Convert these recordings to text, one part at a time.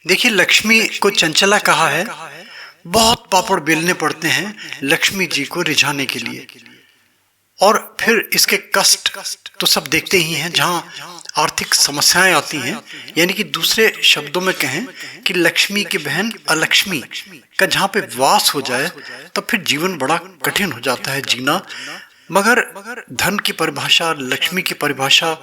देखिए, लक्ष्मी को चंचला कहा है। बहुत पापड़ बेलने पड़ते हैं लक्ष्मी जी को रिझाने के लिए। और फिर इसके कष्ट तो सब देखते ही हैं। जहां आर्थिक समस्याएं आती हैं, यानी कि दूसरे शब्दों में कहें कि लक्ष्मी की बहन अलक्ष्मी का जहां पे वास हो जाए, तब फिर जीवन बड़ा कठिन हो जाता है जीना। मगर धन की परिभाषा, लक्ष्मी की परिभाषा,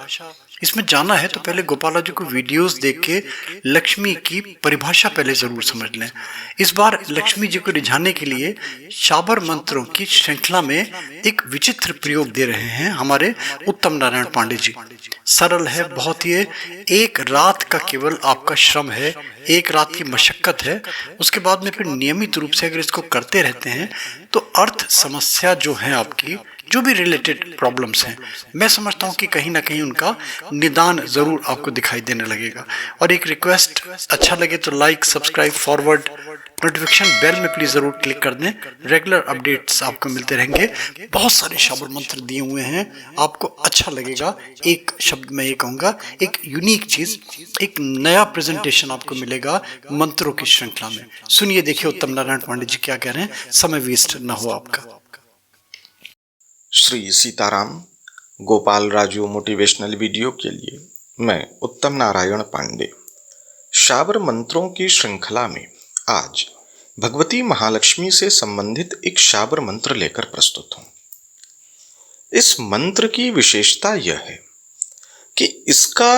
इसमें जाना है तो पहले गोपाला जी को वीडियोस देख के लक्ष्मी की परिभाषा पहले जरूर समझ लें। इस बार लक्ष्मी जी को रिझाने के लिए शाबर मंत्रों की श्रृंखला में एक विचित्र प्रयोग दे रहे हैं हमारे उत्तम नारायण पांडे जी। सरल है बहुत। ये एक रात का केवल आपका श्रम है, एक रात की मशक्कत है। उसके बाद में फिर नियमित रूप से अगर इसको करते रहते हैं तो अर्थ समस्या जो है आपकी, जो भी रिलेटेड प्रॉब्लम्स हैं, मैं समझता हूँ कि कहीं ना कहीं उनका निदान जरूर आपको दिखाई देने लगेगा। और एक रिक्वेस्ट, अच्छा लगे तो like, subscribe, forward, notification bell में प्लीज जरूर क्लिक कर दें। रेगुलर अपडेट्स आपको मिलते रहेंगे। बहुत सारे शाबर मंत्र दिए हुए हैं, आपको अच्छा लगेगा। एक शब्द मैं ये कहूँगा, एक यूनिक चीज, एक नया प्रेजेंटेशन आपको मिलेगा मंत्रों की श्रृंखला में। सुनिए, देखिए उत्तम नारायण पांडे जी क्या कह रहे हैं, समय वेस्ट न हो आपका। श्री सीताराम। गोपाल राजू मोटिवेशनल वीडियो के लिए मैं उत्तम नारायण पांडे शाबर मंत्रों की श्रृंखला में आज भगवती महालक्ष्मी से संबंधित एक शाबर मंत्र लेकर प्रस्तुत हूं। इस मंत्र की विशेषता यह है कि इसका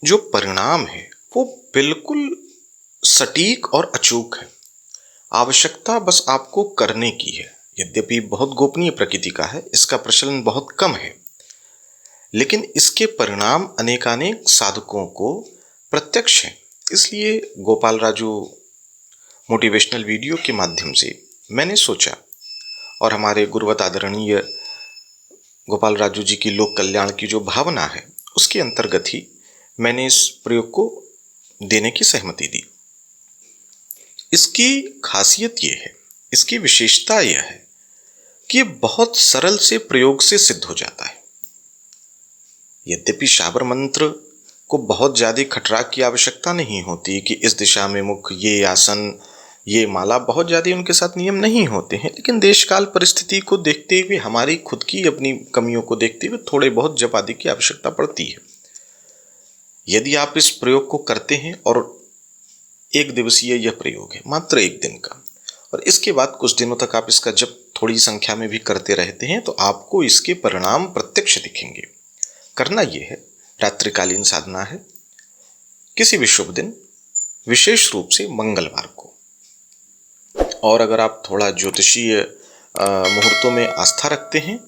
जो परिणाम है वो बिल्कुल सटीक और अचूक है। आवश्यकता बस आपको करने की है। यद्यपि बहुत गोपनीय प्रकृति का है, इसका प्रचलन बहुत कम है, लेकिन इसके परिणाम अनेकानेक साधकों को प्रत्यक्ष हैं। इसलिए गोपाल राजू मोटिवेशनल वीडियो के माध्यम से मैंने सोचा, और हमारे गुरुवत आदरणीय गोपाल राजू जी की लोक कल्याण की जो भावना है उसके अंतर्गत ही मैंने इस प्रयोग को देने की सहमति दी। इसकी खासियत यह है, इसकी विशेषता यह है कि बहुत सरल से प्रयोग से सिद्ध हो जाता है। यद्यपि शाबर मंत्र को बहुत ज्यादा खटरा की आवश्यकता नहीं होती कि इस दिशा में मुख, ये आसन, ये माला, बहुत ज्यादा उनके साथ नियम नहीं होते हैं, लेकिन देश काल परिस्थिति को देखते हुए, हमारी खुद की अपनी कमियों को देखते हुए थोड़े बहुत जप आदि की आवश्यकता पड़ती है। यदि आप इस प्रयोग को करते हैं, और एक दिवसीय यह प्रयोग है, मात्र एक दिन का, और इसके बाद कुछ दिनों तक आप इसका जप थोड़ी संख्या में भी करते रहते हैं, तो आपको इसके परिणाम प्रत्यक्ष दिखेंगे। करना यह है, रात्रिकालीन साधना है, किसी भी शुभ दिन, विशेष रूप से मंगलवार को। और अगर आप थोड़ा ज्योतिषीय मुहूर्तों में आस्था रखते हैं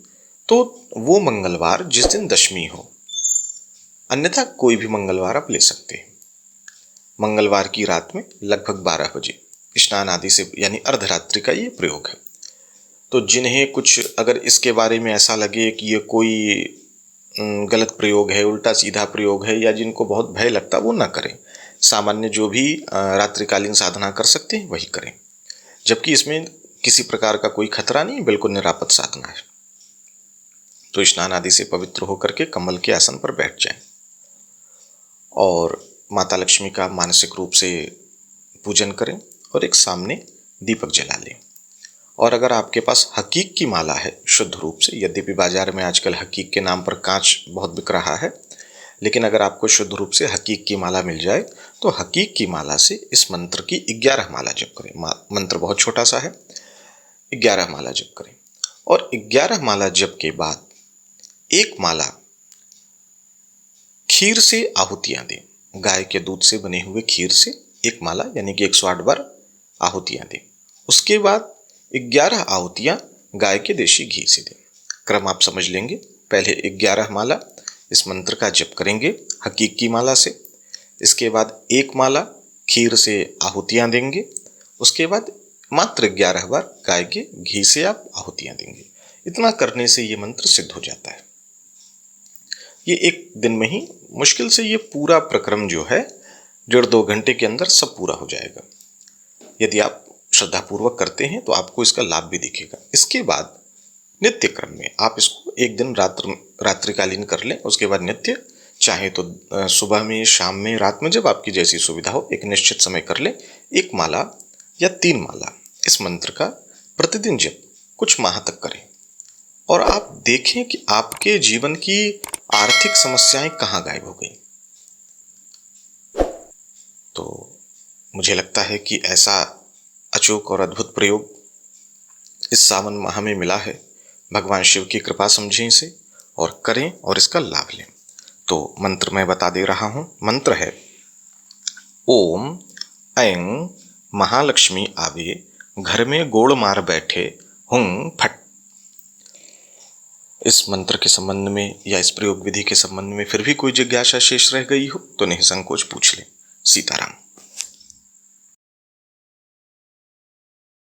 तो वो मंगलवार जिस दिन दशमी हो, अन्यथा कोई भी मंगलवार आप ले सकते हैं। मंगलवार की रात में लगभग 12 बजे स्नान आदि से, यानी अर्धरात्रि का ये प्रयोग है। तो जिन्हें कुछ अगर इसके बारे में ऐसा लगे कि ये कोई गलत प्रयोग है, उल्टा सीधा प्रयोग है, या जिनको बहुत भय लगता, वो ना करें। सामान्य जो भी रात्रिकालीन साधना कर सकते हैं वही करें, जबकि इसमें किसी प्रकार का कोई खतरा नहीं, बिल्कुल निरापद साधना है। तो स्नान आदि से पवित्र होकर के कमल के आसन पर बैठ जाएं और माता लक्ष्मी का मानसिक रूप से पूजन करें और एक सामने दीपक जला लें। और अगर आपके पास हकीक की माला है शुद्ध रूप से, यद्यपि बाजार में आजकल हकीक के नाम पर कांच बहुत बिक रहा है, लेकिन अगर आपको शुद्ध रूप से हकीक की माला मिल जाए तो हकीक की माला से इस मंत्र की 11 माला जप करें। मंत्र बहुत छोटा सा है, 11 माला जप करें। और 11 माला जप के बाद एक माला खीर से आहुतियां दें। गाय के दूध से बने हुए खीर से एक माला, यानी कि 108 बार आहुतियां दें। उसके बाद 11 आहुतियां गाय के देशी घी से दें। क्रम आप समझ लेंगे। पहले 11 माला इस मंत्र का जप करेंगे हकीक की माला से। इसके बाद एक माला खीर से आहुतियां देंगे। उसके बाद मात्र 11 बार गाय के घी से आप आहुतियां देंगे। इतना करने से ये मंत्र सिद्ध हो जाता है। ये एक दिन में ही, मुश्किल से ये पूरा प्रक्रम जो है 1.5-2 घंटे के अंदर सब पूरा हो जाएगा। यदि आप श्रद्धापूर्वक करते हैं तो आपको इसका लाभ भी दिखेगा। इसके बाद नित्य क्रम में आप इसको एक दिन रात्रिकालीन कर लें, उसके बाद नित्य चाहे तो सुबह में, शाम में, रात में, जब आपकी जैसी सुविधा हो, एक निश्चित समय कर ले। 1 माला या 3 माला इस मंत्र का प्रतिदिन जप कुछ माह तक करें और आप देखें कि आपके जीवन की आर्थिक समस्याएं कहाँ गायब हो गई। तो मुझे लगता है कि ऐसा अचूक और अद्भुत प्रयोग इस सावन माह में मिला है। भगवान शिव की कृपा समझें इसे और करें और इसका लाभ लें। तो मंत्र मैं बता दे रहा हूं। मंत्र है ओम ऐं महालक्ष्मी आवे, घर में गोड़ मार बैठे हुं फट। इस मंत्र के संबंध में या इस प्रयोग विधि के संबंध में फिर भी कोई जिज्ञासा शेष रह गई हो तो निसंकोच पूछ लें। सीताराम।